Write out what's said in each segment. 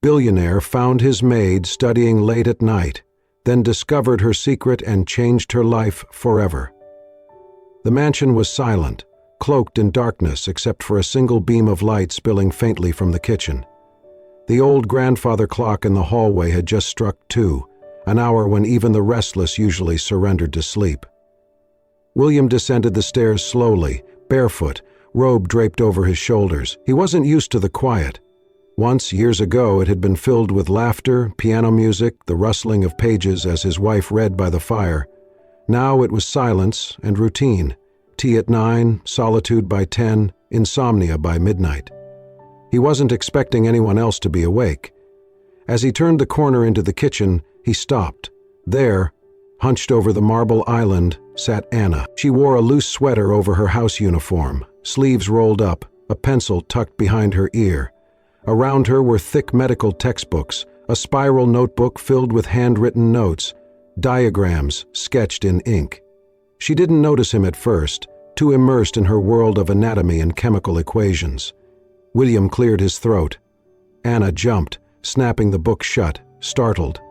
Billionaire found his maid studying late at night, then discovered her secret and changed her life forever. The mansion was silent, cloaked in darkness except for a single beam of light spilling faintly from the kitchen. The old grandfather clock in the hallway had just struck 2, an hour when even the restless usually surrendered to sleep. William descended the stairs slowly, barefoot, robe draped over his shoulders. He wasn't used to the quiet. Once, years ago, it had been filled with laughter, piano music, the rustling of pages as his wife read by the fire. Now it was silence and routine. Tea at 9, solitude by 10, insomnia by midnight. He wasn't expecting anyone else to be awake. As he turned the corner into the kitchen, he stopped. There, hunched over the marble island, sat Anna. She wore a loose sweater over her house uniform, sleeves rolled up, a pencil tucked behind her ear. Around her were thick medical textbooks, a spiral notebook filled with handwritten notes, diagrams sketched in ink. She didn't notice him at first, too immersed in her world of anatomy and chemical equations. William cleared his throat. Anna jumped, snapping the book shut, startled.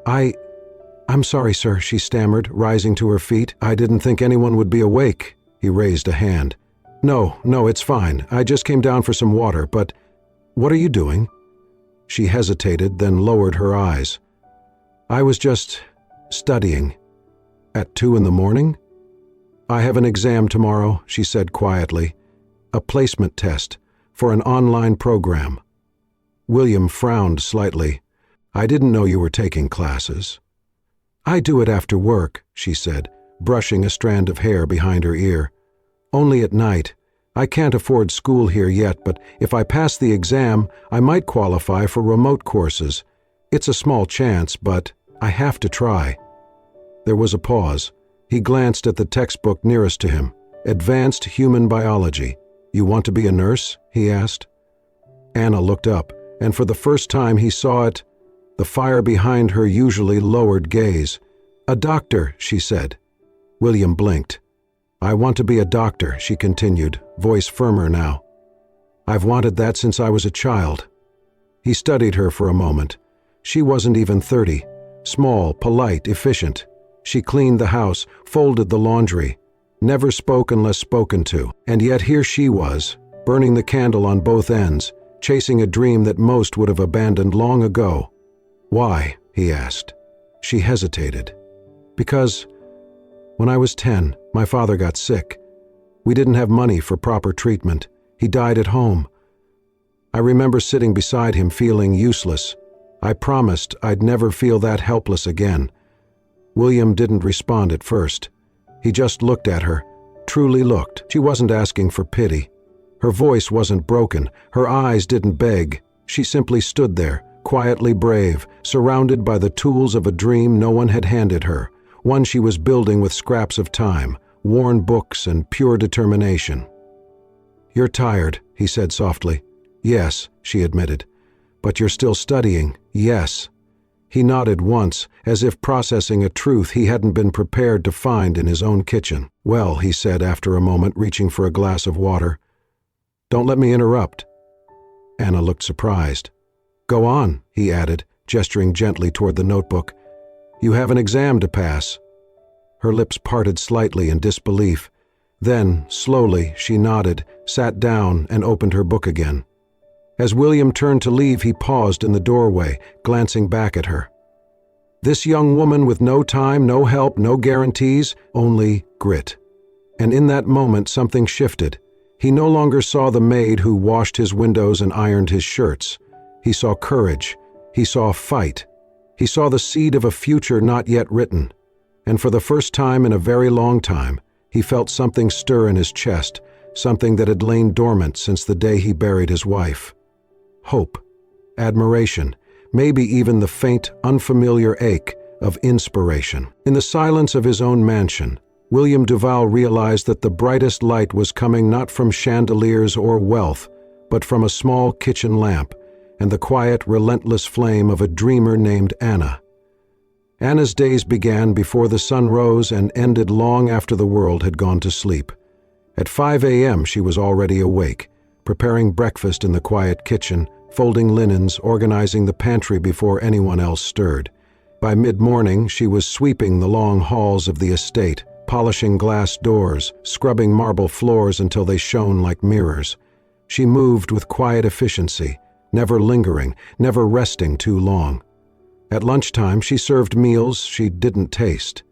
I'm sorry, sir," she stammered, rising to her feet. "I didn't think anyone would be awake." He raised a hand. No, it's fine. I just came down for some water, but what are you doing?" She hesitated, then lowered her eyes. "I was just studying." "At 2 in the morning?" "I have an exam tomorrow," she said quietly. "A placement test for an online program." William frowned slightly. "I didn't know you were taking classes." "I do it after work," she said, brushing a strand of hair behind her ear. "Only at night. I can't afford school here yet, but if I pass the exam, I might qualify for remote courses. It's a small chance, but I have to try." There was a pause. He glanced at the textbook nearest to him. Advanced Human Biology. "You want to be a nurse?" he asked. Anna looked up, and for the first time he saw it, the fire behind her usually lowered gaze. "A doctor," she said. William blinked. "I want to be a doctor," she continued, voice firmer now. "I've wanted that since I was a child." He studied her for a moment. She wasn't even 30. Small, polite, efficient. She cleaned the house, folded the laundry, never spoke unless spoken to. And yet here she was, burning the candle on both ends, chasing a dream that most would have abandoned long ago. "Why?" he asked. She hesitated. "Because when I was 10, my father got sick. We didn't have money for proper treatment. He died at home. I remember sitting beside him feeling useless. I promised I'd never feel that helpless again." William didn't respond at first. He just looked at her, truly looked. She wasn't asking for pity. Her voice wasn't broken. Her eyes didn't beg. She simply stood there, quietly brave, surrounded by the tools of a dream no one had handed her, one she was building with scraps of time, worn books, and pure determination. "You're tired," he said softly. "Yes," she admitted. "But you're still studying." "Yes." He nodded once, as if processing a truth he hadn't been prepared to find in his own kitchen. "Well," he said after a moment, reaching for a glass of water. "Don't let me interrupt." Anna looked surprised. "Go on," he added, gesturing gently toward the notebook. "You have an exam to pass." Her lips parted slightly in disbelief. Then, slowly, she nodded, sat down, and opened her book again. As William turned to leave, he paused in the doorway, glancing back at her. This young woman with no time, no help, no guarantees, only grit. And in that moment, something shifted. He no longer saw the maid who washed his windows and ironed his shirts. He saw courage. He saw fight. He saw the seed of a future not yet written. And for the first time in a very long time, he felt something stir in his chest, something that had lain dormant since the day he buried his wife. Hope, admiration, maybe even the faint, unfamiliar ache of inspiration. In the silence of his own mansion, William Duval realized that the brightest light was coming not from chandeliers or wealth, but from a small kitchen lamp and the quiet, relentless flame of a dreamer named Anna. Anna's days began before the sun rose and ended long after the world had gone to sleep. At 5 a.m. she was already awake, preparing breakfast in the quiet kitchen, folding linens, organizing the pantry before anyone else stirred. By mid-morning, she was sweeping the long halls of the estate, polishing glass doors, scrubbing marble floors until they shone like mirrors. She moved with quiet efficiency, never lingering, never resting too long. At lunchtime, she served meals she didn't taste.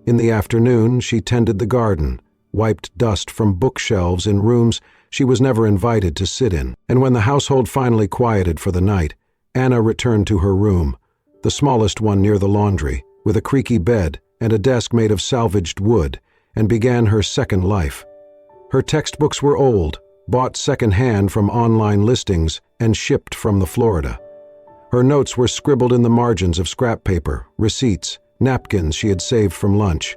In the afternoon, she tended the garden, wiped dust from bookshelves in rooms she was never invited to sit in. And when the household finally quieted for the night, Anna returned to her room, the smallest one near the laundry, with a creaky bed and a desk made of salvaged wood, and began her second life. Her textbooks were old, bought second-hand from online listings and shipped from the Florida. Her notes were scribbled in the margins of scrap paper, receipts, napkins she had saved from lunch.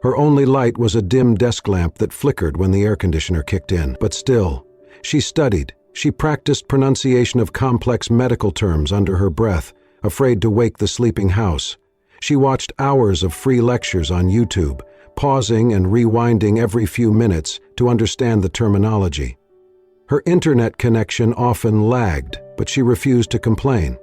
Her only light was a dim desk lamp that flickered when the air conditioner kicked in. But still, she studied. She practiced pronunciation of complex medical terms under her breath, afraid to wake the sleeping house. She watched hours of free lectures on YouTube, pausing and rewinding every few minutes to understand the terminology. Her internet connection often lagged, but she refused to complain.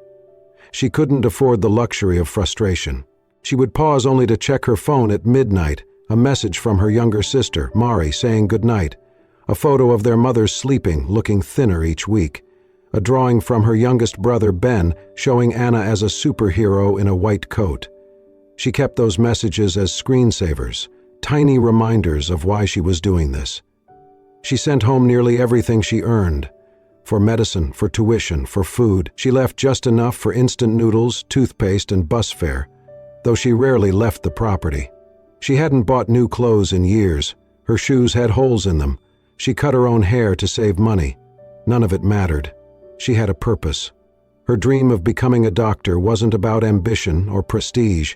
She couldn't afford the luxury of frustration. She would pause only to check her phone at midnight, a message from her younger sister, Mari, saying goodnight, a photo of their mother sleeping, looking thinner each week, a drawing from her youngest brother, Ben, showing Anna as a superhero in a white coat. She kept those messages as screensavers, tiny reminders of why she was doing this. She sent home nearly everything she earned. For medicine, for tuition, for food. She left just enough for instant noodles, toothpaste, and bus fare, though she rarely left the property. She hadn't bought new clothes in years. Her shoes had holes in them. She cut her own hair to save money. None of it mattered. She had a purpose. Her dream of becoming a doctor wasn't about ambition or prestige.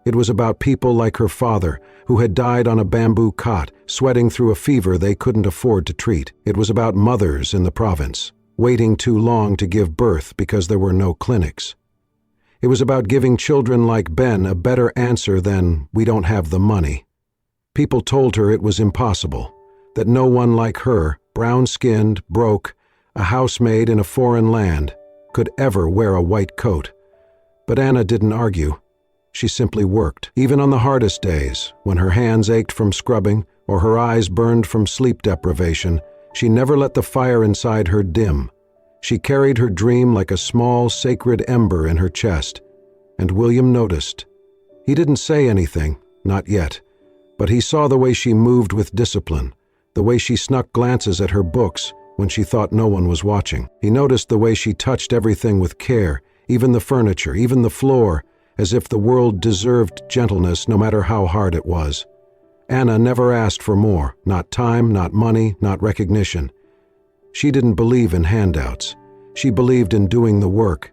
It was about people like her father, who had died on a bamboo cot, sweating through a fever they couldn't afford to treat. It was about mothers in the province, waiting too long to give birth because there were no clinics. It was about giving children like Ben a better answer than, "We don't have the money." People told her it was impossible, that no one like her, brown-skinned, broke, a housemaid in a foreign land, could ever wear a white coat. But Anna didn't argue. She simply worked. Even on the hardest days, when her hands ached from scrubbing or her eyes burned from sleep deprivation, she never let the fire inside her dim. She carried her dream like a small, sacred ember in her chest. And William noticed. He didn't say anything, not yet, but he saw the way she moved with discipline, the way she snuck glances at her books when she thought no one was watching. He noticed the way she touched everything with care, even the furniture, even the floor, as if the world deserved gentleness no matter how hard it was. Anna never asked for more, not time, not money, not recognition. She didn't believe in handouts. She believed in doing the work.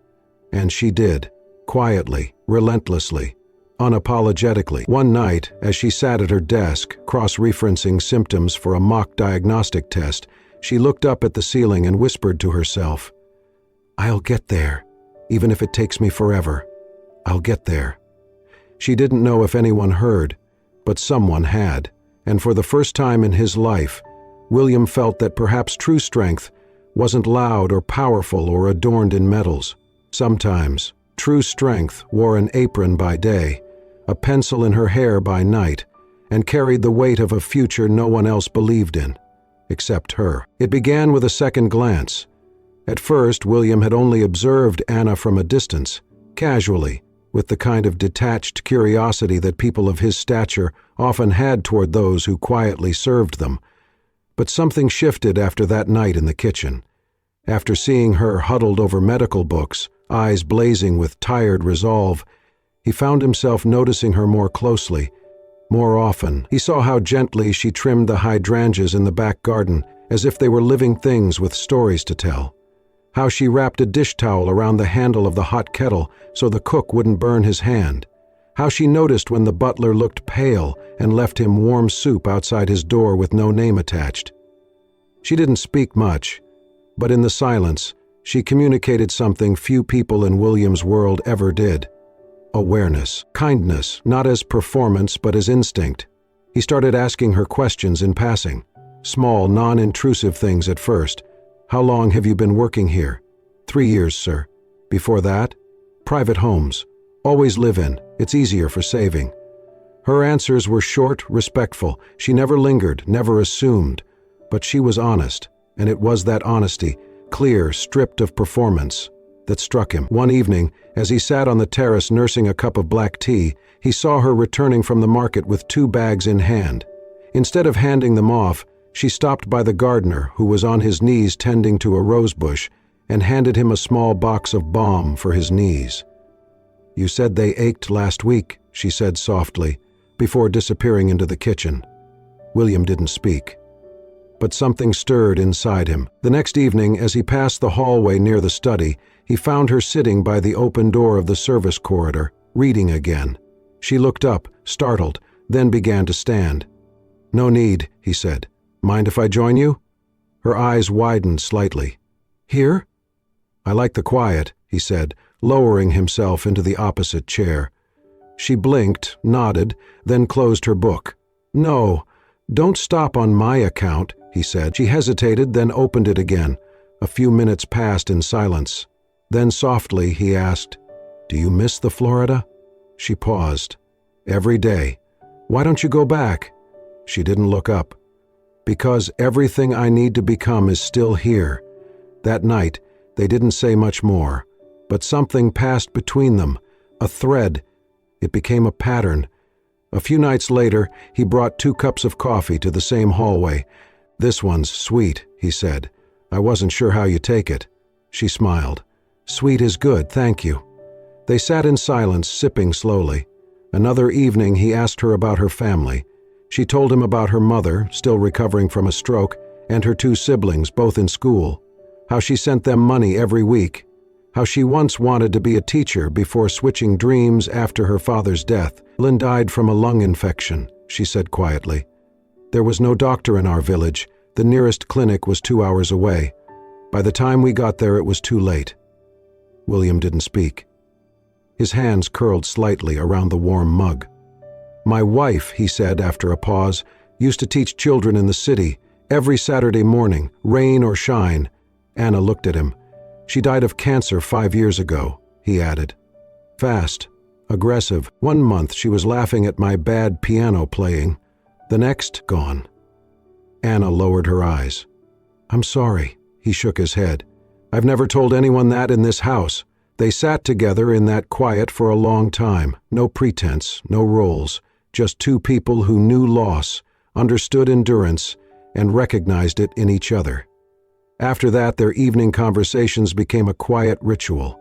And she did, quietly, relentlessly, unapologetically. One night, as she sat at her desk, cross-referencing symptoms for a mock diagnostic test, she looked up at the ceiling and whispered to herself, "I'll get there, even if it takes me forever. I'll get there." She didn't know if anyone heard, but someone had, and for the first time in his life, William felt that perhaps true strength wasn't loud or powerful or adorned in medals. Sometimes, true strength wore an apron by day, a pencil in her hair by night, and carried the weight of a future no one else believed in, except her. It began with a second glance. At first, William had only observed Anna from a distance, casually, with the kind of detached curiosity that people of his stature often had toward those who quietly served them. But something shifted after that night in the kitchen. After seeing her huddled over medical books, eyes blazing with tired resolve, he found himself noticing her more closely, more often. He saw how gently she trimmed the hydrangeas in the back garden, as if they were living things with stories to tell. How she wrapped a dish towel around the handle of the hot kettle so the cook wouldn't burn his hand. How she noticed when the butler looked pale and left him warm soup outside his door with no name attached. She didn't speak much, but in the silence, she communicated something few people in William's world ever did. Awareness, kindness, not as performance but as instinct. He started asking her questions in passing, small, non-intrusive things at first. "How long have you been working here? 3 years, sir. Before that, private homes. Always live-in. It's easier for saving. Her answers were short, respectful. She never lingered, never assumed. But she was honest, and it was that honesty, clear, stripped of performance, that struck him. One evening, as he sat on the terrace nursing a cup of black tea, he saw her returning from the market with 2 bags in hand. Instead of handing them off, she stopped by the gardener, who was on his knees tending to a rose bush, and handed him a small box of balm for his knees. "You said they ached last week," she said softly, before disappearing into the kitchen. William didn't speak. But something stirred inside him. The next evening, as he passed the hallway near the study, he found her sitting by the open door of the service corridor, reading again. She looked up, startled, then began to stand. "No need," he said. "Mind if I join you?" Her eyes widened slightly. "Here?" "I like the quiet," he said, lowering himself into the opposite chair. She blinked, nodded, then closed her book. "No, don't stop on my account," he said. She hesitated, then opened it again. A few minutes passed in silence. Then softly he asked, "Do you miss the Florida?" She paused. "Every day." "Why don't you go back?" She didn't look up. "Because everything I need to become is still here." That night, they didn't say much more, but something passed between them, a thread. It became a pattern. A few nights later, he brought 2 cups of coffee to the same hallway. "This one's sweet," he said. "I wasn't sure how you take it." She smiled. "Sweet is good, thank you." They sat in silence, sipping slowly. Another evening, he asked her about her family. She told him about her mother, still recovering from a stroke, and her 2 siblings, both in school. How she sent them money every week. How she once wanted to be a teacher before switching dreams after her father's death. "Lynn died from a lung infection," she said quietly. "There was no doctor in our village. The nearest clinic was 2 hours away. By the time we got there, it was too late." William didn't speak. His hands curled slightly around the warm mug. "My wife," he said after a pause, "used to teach children in the city, every Saturday morning, rain or shine." Anna looked at him. "She died of cancer 5 years ago," he added. "Fast, aggressive. 1 month she was laughing at my bad piano playing. The next, gone." Anna lowered her eyes. "I'm sorry," he shook his head. "I've never told anyone that in this house." They sat together in that quiet for a long time. No pretense, no roles. Just 2 people who knew loss, understood endurance, and recognized it in each other. After that, their evening conversations became a quiet ritual.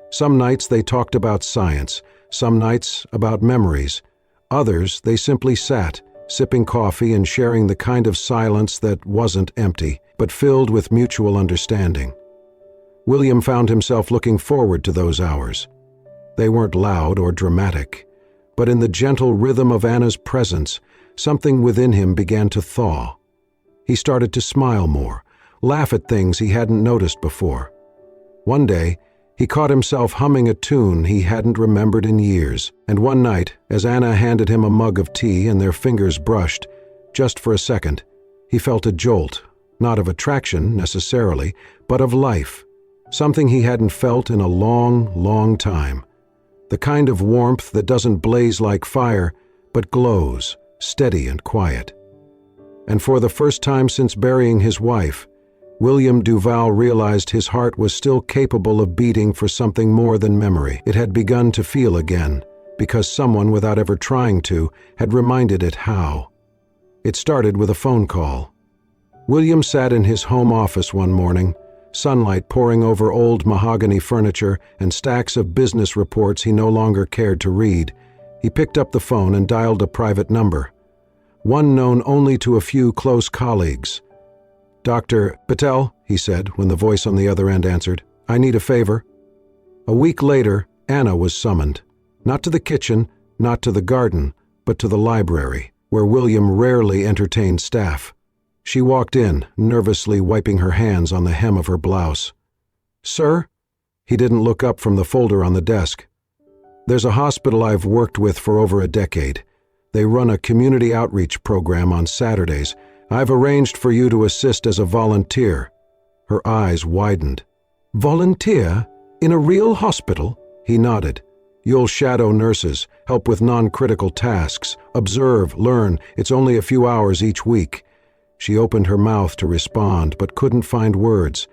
Some nights they talked about science, some nights about memories. Others, they simply sat, sipping coffee and sharing the kind of silence that wasn't empty, but filled with mutual understanding. William found himself looking forward to those hours. They weren't loud or dramatic, but in the gentle rhythm of Anna's presence, something within him began to thaw. He started to smile more, laugh at things he hadn't noticed before. One day, he caught himself humming a tune he hadn't remembered in years, and one night, as Anna handed him a mug of tea and their fingers brushed, just for a second, he felt a jolt, not of attraction necessarily, but of life. Something he hadn't felt in a long, long time. The kind of warmth that doesn't blaze like fire, but glows, steady and quiet. And for the first time since burying his wife, William Duval realized his heart was still capable of beating for something more than memory. It had begun to feel again, because someone, without ever trying to, had reminded it how. It started with a phone call. William sat in his home office one morning, sunlight pouring over old mahogany furniture and stacks of business reports he no longer cared to read. He picked up the phone and dialed a private number, one known only to a few close colleagues. "Dr. Patel," he said when the voice on the other end answered, "I need a favor." A week later, Anna was summoned, not to the kitchen, not to the garden, but to the library, where William rarely entertained staff. She walked in, nervously wiping her hands on the hem of her blouse. "Sir?" He didn't look up from the folder on the desk. "There's a hospital I've worked with for over a decade. They run a community outreach program on Saturdays. I've arranged for you to assist as a volunteer." Her eyes widened. Volunteer? In a real hospital? He nodded. You'll shadow nurses, help with non-critical tasks, observe, learn. It's only a few hours each week. She opened her mouth to respond, but couldn't find words.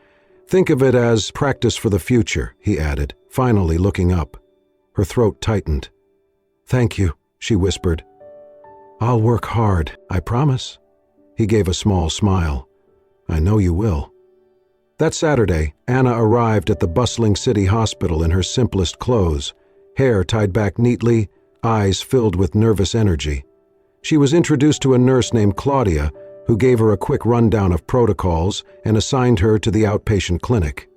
Think of it as practice for the future, he added, finally looking up. Her throat tightened. Thank you, she whispered. I'll work hard, I promise. He gave a small smile. I know you will. That Saturday, Anna arrived at the bustling city hospital in her simplest clothes, hair tied back neatly, eyes filled with nervous energy. She was introduced to a nurse named Claudia, who gave her a quick rundown of protocols and assigned her to the outpatient clinic.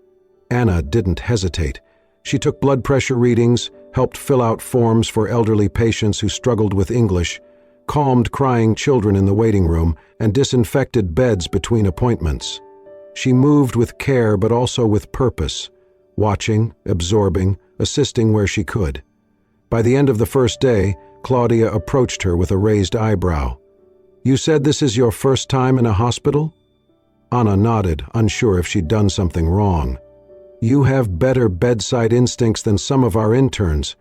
Anna didn't hesitate. She took blood pressure readings, helped fill out forms for elderly patients who struggled with English, calmed crying children in the waiting room, and disinfected beds between appointments. She moved with care but also with purpose, watching, absorbing, assisting where she could. By the end of the first day, Claudia approached her with a raised eyebrow. You said this is your first time in a hospital? Anna nodded, unsure if she'd done something wrong. You have better bedside instincts than some of our interns.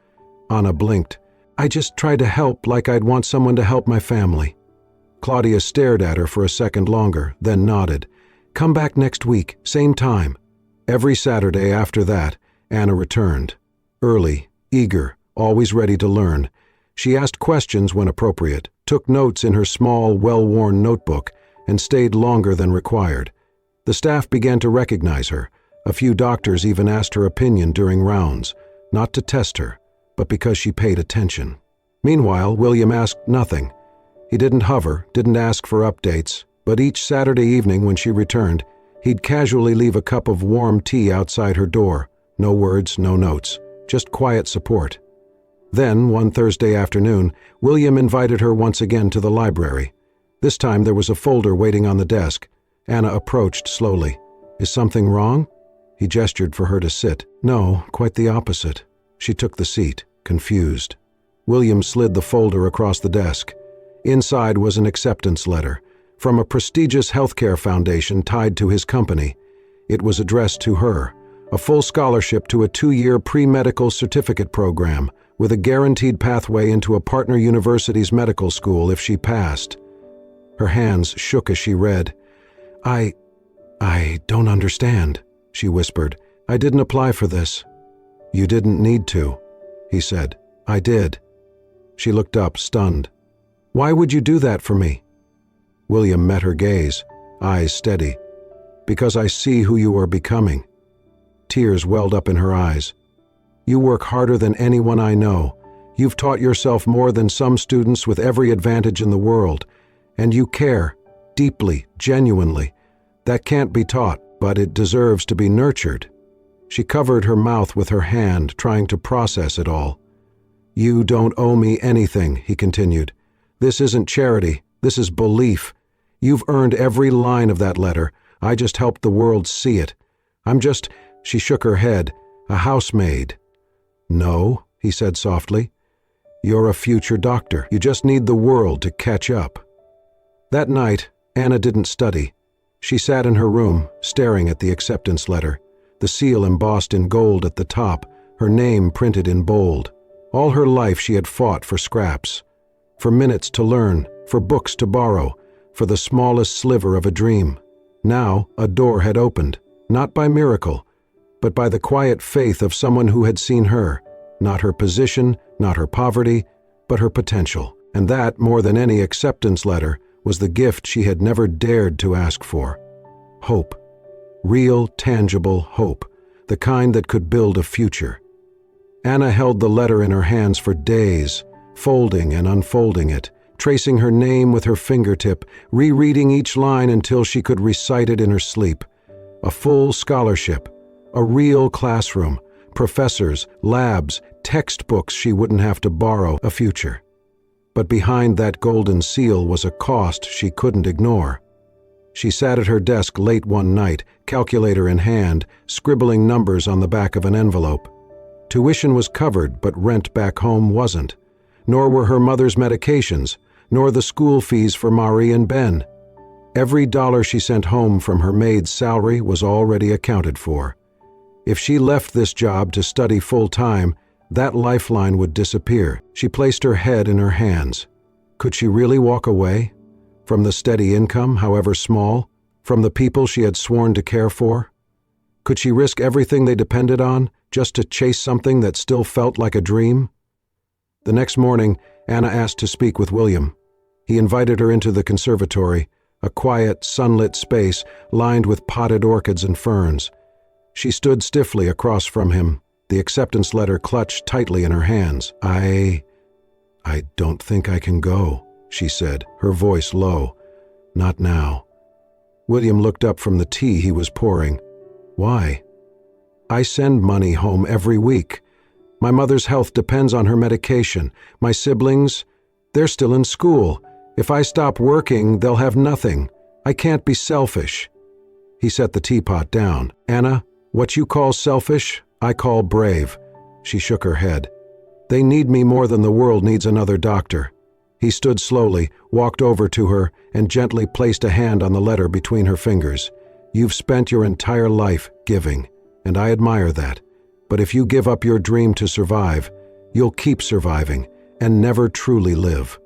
Anna blinked. I just tried to help like I'd want someone to help my family. Claudia stared at her for a second longer, then nodded. Come back next week, same time. Every Saturday after that, Anna returned. Early, eager, always ready to learn. She asked questions when appropriate, took notes in her small, well-worn notebook, and stayed longer than required. The staff began to recognize her. A few doctors even asked her opinion during rounds, not to test her, but because she paid attention. Meanwhile, William asked nothing. He didn't hover, didn't ask for updates, but each Saturday evening when she returned, he'd casually leave a cup of warm tea outside her door. No words, no notes, just quiet support. Then, one Thursday afternoon, William invited her once again to the library. This time there was a folder waiting on the desk. Anna approached slowly. Is something wrong? He gestured for her to sit. No, quite the opposite. She took the seat, confused. William slid the folder across the desk. Inside was an acceptance letter from a prestigious healthcare foundation tied to his company. It was addressed to her, a full scholarship to a 2-year pre-medical certificate program with a guaranteed pathway into a partner university's medical school if she passed. Her hands shook as she read. I don't understand, she whispered. I didn't apply for this. You didn't need to, he said. I did. She looked up, stunned. Why would you do that for me? William met her gaze, eyes steady. Because I see who you are becoming. Tears welled up in her eyes. You work harder than anyone I know. You've taught yourself more than some students with every advantage in the world. And you care, deeply, genuinely. That can't be taught, but it deserves to be nurtured. She covered her mouth with her hand, trying to process it all. You don't owe me anything, he continued. This isn't charity, this is belief. You've earned every line of that letter. I just helped the world see it. I'm just, she shook her head, a housemaid. No, he said softly. You're a future doctor. You just need the world to catch up. That night, Anna didn't study. She sat in her room, staring at the acceptance letter, the seal embossed in gold at the top, her name printed in bold. All her life she had fought for scraps, for minutes to learn, for books to borrow, for the smallest sliver of a dream. Now, a door had opened, not by miracle, but by the quiet faith of someone who had seen her, not her position, not her poverty, but her potential. And that, more than any acceptance letter, was the gift she had never dared to ask for. Hope. Real, tangible hope, the kind that could build a future. Anna held the letter in her hands for days, folding and unfolding it, tracing her name with her fingertip, rereading each line until she could recite it in her sleep. A full scholarship, a real classroom, professors, labs, textbooks she wouldn't have to borrow, a future. But behind that golden seal was a cost she couldn't ignore. She sat at her desk late one night, calculator in hand, scribbling numbers on the back of an envelope. Tuition was covered, but rent back home wasn't. Nor were her mother's medications, nor the school fees for Marie and Ben. Every dollar she sent home from her maid's salary was already accounted for. If she left this job to study full-time, that lifeline would disappear. She placed her head in her hands. Could she really walk away? From the steady income, however small? From the people she had sworn to care for? Could she risk everything they depended on, just to chase something that still felt like a dream? The next morning, Anna asked to speak with William. He invited her into the conservatory, a quiet, sunlit space lined with potted orchids and ferns. She stood stiffly across from him, the acceptance letter clutched tightly in her hands. I don't think I can go, she said, her voice low. Not now. William looked up from the tea he was pouring. Why? I send money home every week. My mother's health depends on her medication. My siblings, they're still in school. If I stop working, they'll have nothing. I can't be selfish. He set the teapot down. Anna, what you call selfish, I call brave. She shook her head. They need me more than the world needs another doctor. He stood slowly, walked over to her, and gently placed a hand on the letter between her fingers. You've spent your entire life giving, and I admire that. But if you give up your dream to survive, you'll keep surviving and never truly live.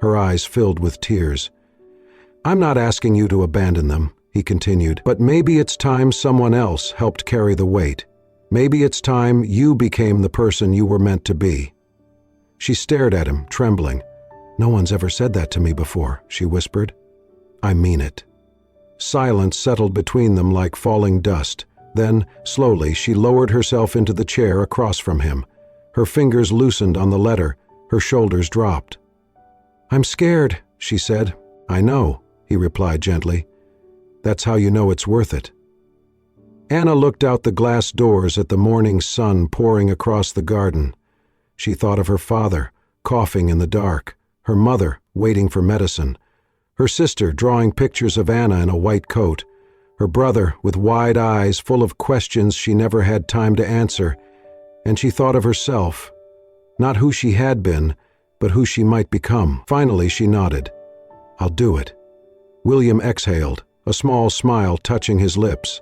Her eyes filled with tears. I'm not asking you to abandon them, he continued, but maybe it's time someone else helped carry the weight. Maybe it's time you became the person you were meant to be. She stared at him, trembling. No one's ever said that to me before, she whispered. I mean it. Silence settled between them like falling dust. Then, slowly, she lowered herself into the chair across from him. Her fingers loosened on the letter. Her shoulders dropped. I'm scared, she said. I know, he replied gently. That's how you know it's worth it. Anna looked out the glass doors at the morning sun pouring across the garden. She thought of her father, coughing in the dark, her mother waiting for medicine, her sister drawing pictures of Anna in a white coat, her brother with wide eyes full of questions she never had time to answer, and she thought of herself, not who she had been, but who she might become. Finally, she nodded. I'll do it. William exhaled, a small smile touching his lips.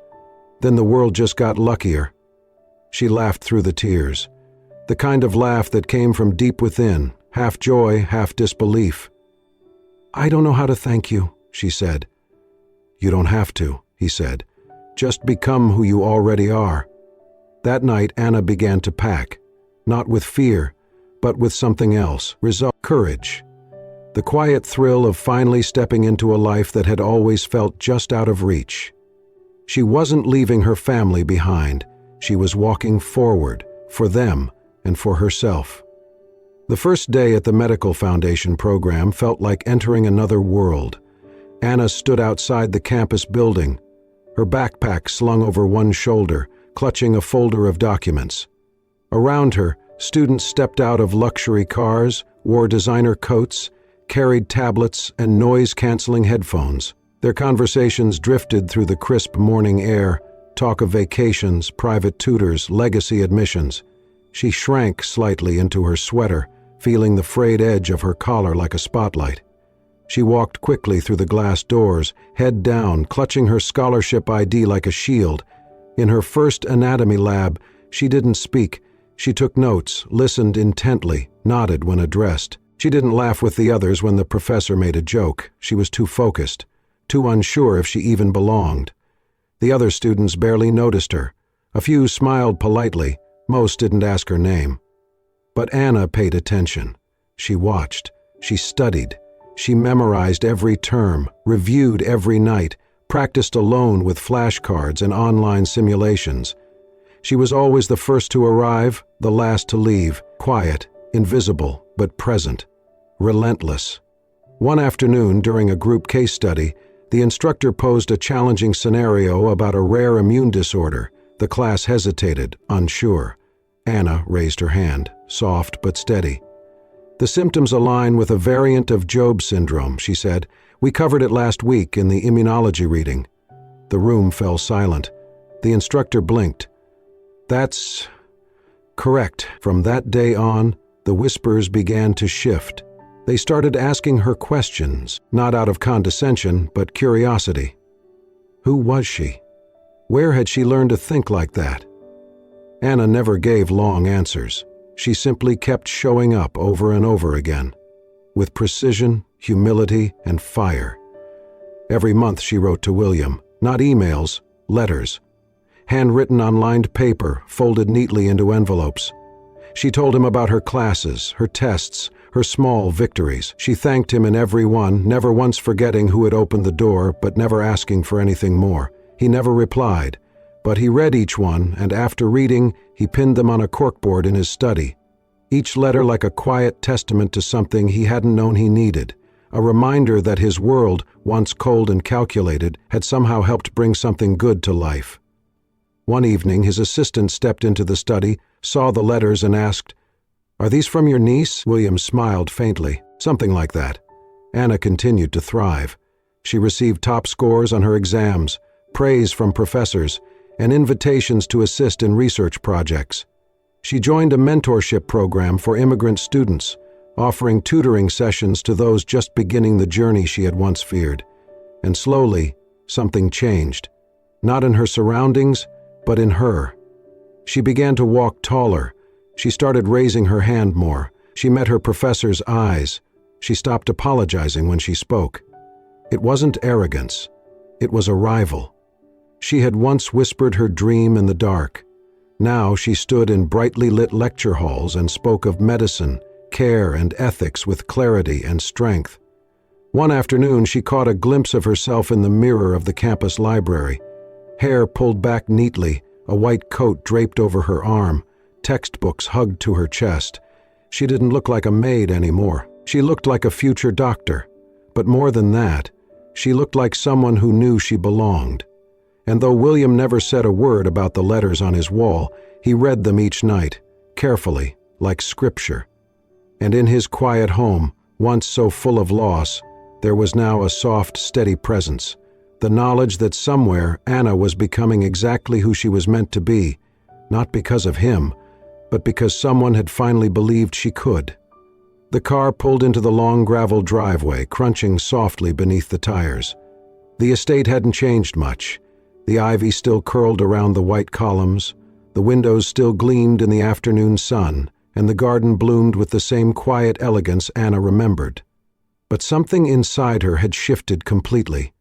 Then the world just got luckier. She laughed through the tears, the kind of laugh that came from deep within, half joy, half disbelief. I don't know how to thank you, she said. You don't have to, he said. Just become who you already are. That night, Anna began to pack, not with fear, but with something else, courage. The quiet thrill of finally stepping into a life that had always felt just out of reach. She wasn't leaving her family behind. She was walking forward, for them and for herself. The first day at the Medical Foundation program felt like entering another world. Anna stood outside the campus building, her backpack slung over one shoulder, clutching a folder of documents. Around her, students stepped out of luxury cars, wore designer coats, carried tablets and noise-canceling headphones. Their conversations drifted through the crisp morning air, talk of vacations, private tutors, legacy admissions. She shrank slightly into her sweater, feeling the frayed edge of her collar like a spotlight. She walked quickly through the glass doors, head down, clutching her scholarship ID like a shield. In her first anatomy lab, she didn't speak. She took notes, listened intently, nodded when addressed. She didn't laugh with the others when the professor made a joke. She was too focused, too unsure if she even belonged. The other students barely noticed her. A few smiled politely. Most didn't ask her name. But Anna paid attention. She watched. She studied. She memorized every term, reviewed every night, practiced alone with flashcards and online simulations. She was always the first to arrive, the last to leave, quiet, invisible, but present, relentless. One afternoon, during a group case study, the instructor posed a challenging scenario about a rare immune disorder. The class hesitated, unsure. Anna raised her hand, soft but steady. The symptoms align with a variant of Job syndrome, she said. We covered it last week in the immunology reading. The room fell silent. The instructor blinked. That's correct. From that day on, the whispers began to shift. They started asking her questions, not out of condescension, but curiosity. Who was she? Where had she learned to think like that? Anna never gave long answers. She simply kept showing up over and over again, with precision, humility, and fire. Every month she wrote to William, not emails, letters, handwritten on lined paper, folded neatly into envelopes. She told him about her classes, her tests, her small victories. She thanked him in every one, never once forgetting who had opened the door, but never asking for anything more. He never replied, but he read each one, and after reading, he pinned them on a corkboard in his study. Each letter like a quiet testament to something he hadn't known he needed, a reminder that his world, once cold and calculated, had somehow helped bring something good to life. One evening, his assistant stepped into the study, saw the letters, and asked, "Are these from your niece?" William smiled faintly. "Something like that." Anna continued to thrive. She received top scores on her exams, praise from professors, and invitations to assist in research projects. She joined a mentorship program for immigrant students, offering tutoring sessions to those just beginning the journey she had once feared. And slowly, something changed. Not in her surroundings, but in her. She began to walk taller. She started raising her hand more. She met her professor's eyes. She stopped apologizing when she spoke. It wasn't arrogance. It was arrival. She had once whispered her dream in the dark. Now she stood in brightly lit lecture halls and spoke of medicine, care, and ethics with clarity and strength. One afternoon, she caught a glimpse of herself in the mirror of the campus library. Hair pulled back neatly, a white coat draped over her arm, textbooks hugged to her chest. She didn't look like a maid anymore. She looked like a future doctor. But more than that, she looked like someone who knew she belonged. And though William never said a word about the letters on his wall, he read them each night, carefully, like scripture. And in his quiet home, once so full of loss, there was now a soft, steady presence, the knowledge that somewhere Anna was becoming exactly who she was meant to be, not because of him, but because someone had finally believed she could. The car pulled into the long gravel driveway, crunching softly beneath the tires. The estate hadn't changed much. The ivy still curled around the white columns, the windows still gleamed in the afternoon sun, and the garden bloomed with the same quiet elegance Anna remembered. But something inside her had shifted completely.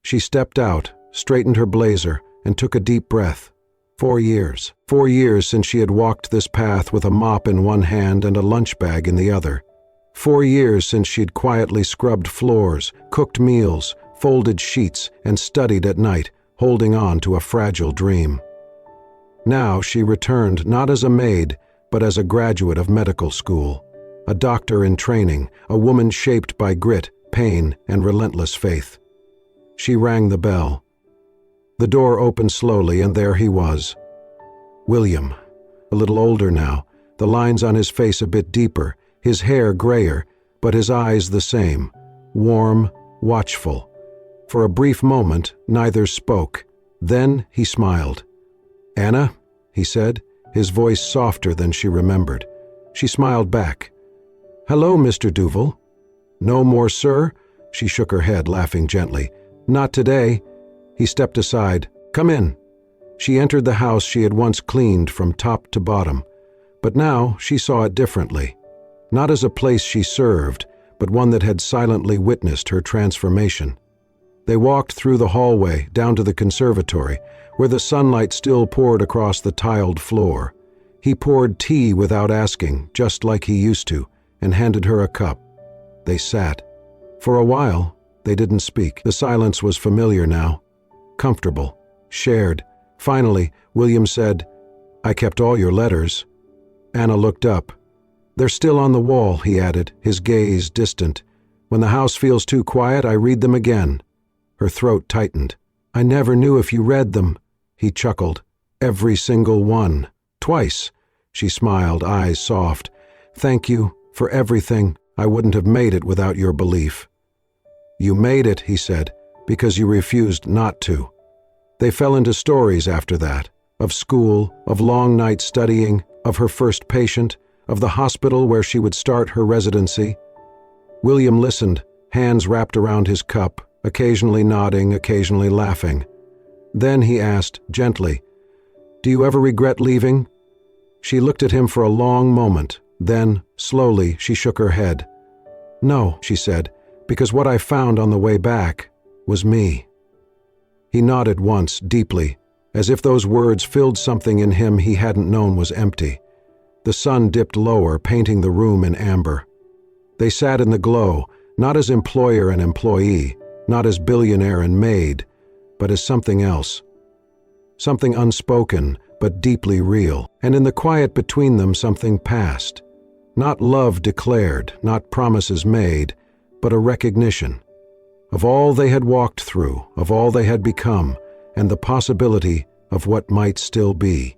She stepped out, straightened her blazer, and took a deep breath. 4 years. 4 years since she had walked this path with a mop in one hand and a lunch bag in the other. 4 years since she'd quietly scrubbed floors, cooked meals, folded sheets, and studied at night, holding on to a fragile dream. Now she returned not as a maid, but as a graduate of medical school, a doctor in training, a woman shaped by grit, pain, and relentless faith. She rang the bell. The door opened slowly, and there he was. William, a little older now, the lines on his face a bit deeper, his hair grayer, but his eyes the same, warm, watchful. For a brief moment, neither spoke. Then he smiled. "Anna?" he said, his voice softer than she remembered. She smiled back. "Hello, Mr. Duval." "No more, sir?" She shook her head, laughing gently. "Not today." He stepped aside. "Come in." She entered the house she had once cleaned from top to bottom, but now she saw it differently. Not as a place she served, but one that had silently witnessed her transformation. They walked through the hallway, down to the conservatory, where the sunlight still poured across the tiled floor. He poured tea without asking, just like he used to, and handed her a cup. They sat. For a while, they didn't speak. The silence was familiar now, comfortable, shared. Finally, William said, "I kept all your letters." Anna looked up. "They're still on the wall," he added, his gaze distant. "When the house feels too quiet, I read them again." Her throat tightened. "I never knew if you read them." He chuckled. "Every single one. Twice." She smiled, eyes soft. "Thank you for everything. I wouldn't have made it without your belief." "You made it," he said, "because you refused not to." They fell into stories after that, of school, of long nights studying, of her first patient, of the hospital where she would start her residency. William listened, hands wrapped around his cup, occasionally nodding, occasionally laughing. Then he asked, gently, Do you ever regret leaving?" She looked at him for a long moment. Then, slowly, she shook her head. "No," she said, "because what I found on the way back was me." He nodded once, deeply, as if those words filled something in him he hadn't known was empty. The sun dipped lower, painting the room in amber. They sat in the glow, not as employer and employee, not as billionaire and maid, but as something else. Something unspoken, but deeply real. And in the quiet between them something passed. Not love declared, not promises made, but a recognition. Of all they had walked through, of all they had become, and the possibility of what might still be.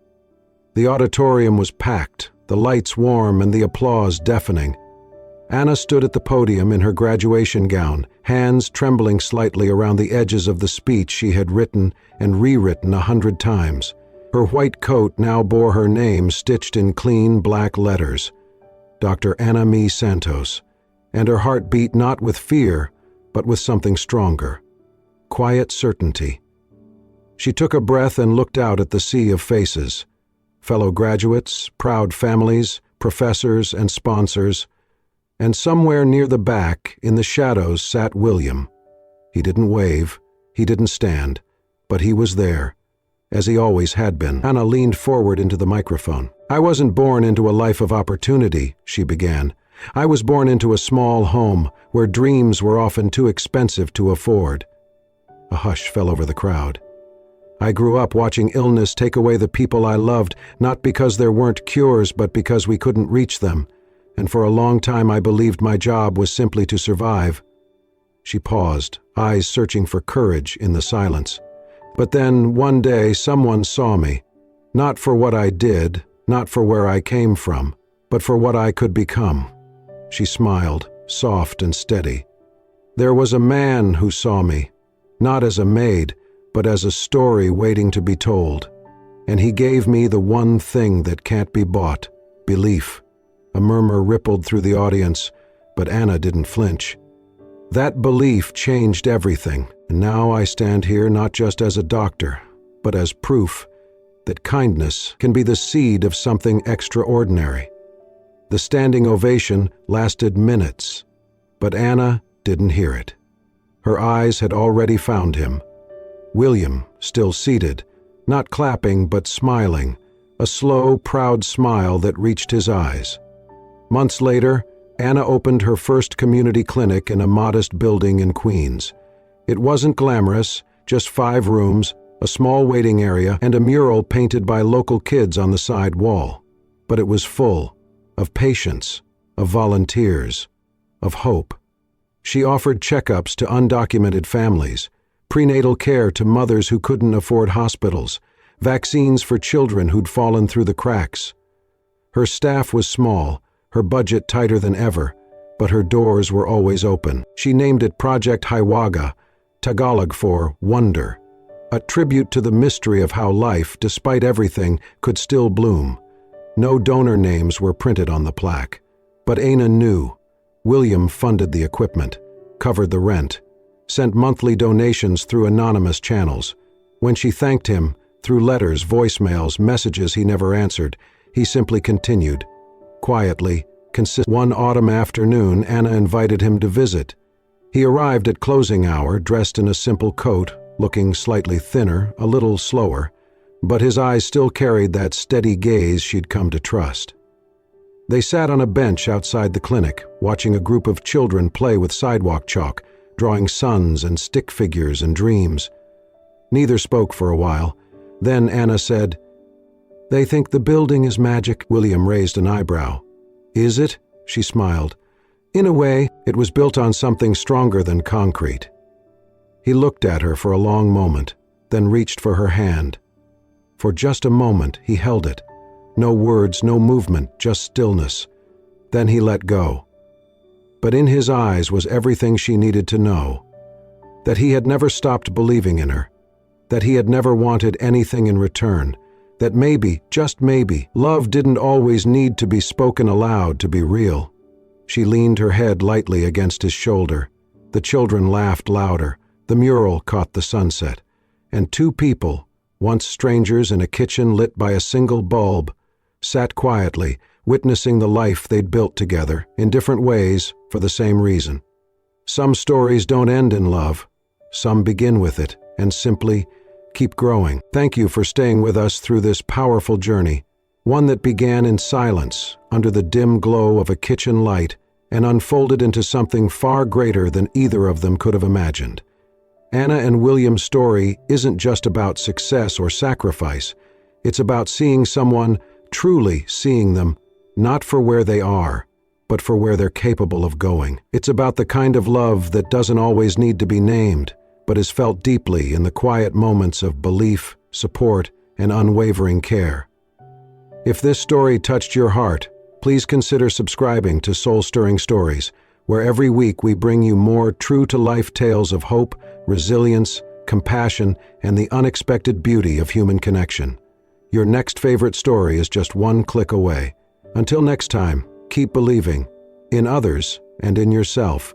The auditorium was packed, the lights warm and the applause deafening. Anna stood at the podium in her graduation gown, hands trembling slightly around the edges of the speech she had written and rewritten 100 times. Her white coat now bore her name stitched in clean black letters, Dr. Anna Mee Santos, and her heart beat not with fear, but with something stronger, quiet certainty. She took a breath and looked out at the sea of faces, fellow graduates, proud families, professors and sponsors, and somewhere near the back, in the shadows, sat William. He didn't wave, he didn't stand, but he was there, as he always had been. Anna leaned forward into the microphone. "I wasn't born into a life of opportunity," she began. "I was born into a small home where dreams were often too expensive to afford." A hush fell over the crowd. "I grew up watching illness take away the people I loved, not because there weren't cures, but because we couldn't reach them. And for a long time I believed my job was simply to survive." She paused, eyes searching for courage in the silence. "But then, one day, someone saw me. Not for what I did, not for where I came from, but for what I could become." She smiled, soft and steady. "There was a man who saw me, not as a maid, but as a story waiting to be told. And he gave me the one thing that can't be bought, belief." A murmur rippled through the audience, but Anna didn't flinch. "That belief changed everything, and now I stand here not just as a doctor, but as proof that kindness can be the seed of something extraordinary." The standing ovation lasted minutes, but Anna didn't hear it. Her eyes had already found him. William, still seated, not clapping but smiling, a slow, proud smile that reached his eyes. Months later, Anna opened her first community clinic in a modest building in Queens. It wasn't glamorous, just 5 rooms, a small waiting area, and a mural painted by local kids on the side wall. But it was full of patients, of volunteers, of hope. She offered checkups to undocumented families, prenatal care to mothers who couldn't afford hospitals, vaccines for children who'd fallen through the cracks. Her staff was small, her budget tighter than ever, but her doors were always open. She named it Project Hiwaga, Tagalog for wonder, a tribute to the mystery of how life, despite everything, could still bloom. No donor names were printed on the plaque, but Anna knew. William funded the equipment, covered the rent, sent monthly donations through anonymous channels. When she thanked him, through letters, voicemails, messages he never answered, he simply continued. Quietly, one autumn afternoon, Anna invited him to visit. He arrived at closing hour, dressed in a simple coat, looking slightly thinner, a little slower, but his eyes still carried that steady gaze she'd come to trust. They sat on a bench outside the clinic, watching a group of children play with sidewalk chalk, drawing suns and stick figures and dreams. Neither spoke for a while. Then Anna said, "They think the building is magic." William raised an eyebrow. "Is it?" She smiled. "In a way, it was built on something stronger than concrete." He looked at her for a long moment, then reached for her hand. For just a moment, he held it. No words, no movement, just stillness. Then he let go. But in his eyes was everything she needed to know. That he had never stopped believing in her. That he had never wanted anything in return. That maybe, just maybe, love didn't always need to be spoken aloud to be real. She leaned her head lightly against his shoulder. The children laughed louder. The mural caught the sunset. And 2 people, once strangers in a kitchen lit by a single bulb, sat quietly, witnessing the life they'd built together, in different ways, for the same reason. Some stories don't end in love. Some begin with it, and simply keep growing. Thank you for staying with us through this powerful journey, one that began in silence, under the dim glow of a kitchen light, and unfolded into something far greater than either of them could have imagined. Anna and William's story isn't just about success or sacrifice. It's about seeing someone, truly seeing them, not for where they are, but for where they're capable of going. It's about the kind of love that doesn't always need to be named, but is felt deeply in the quiet moments of belief, support, and unwavering care. If this story touched your heart, please consider subscribing to Soul-Stirring Stories, where every week we bring you more true-to-life tales of hope, resilience, compassion, and the unexpected beauty of human connection. Your next favorite story is just one click away. Until next time, keep believing in others and in yourself.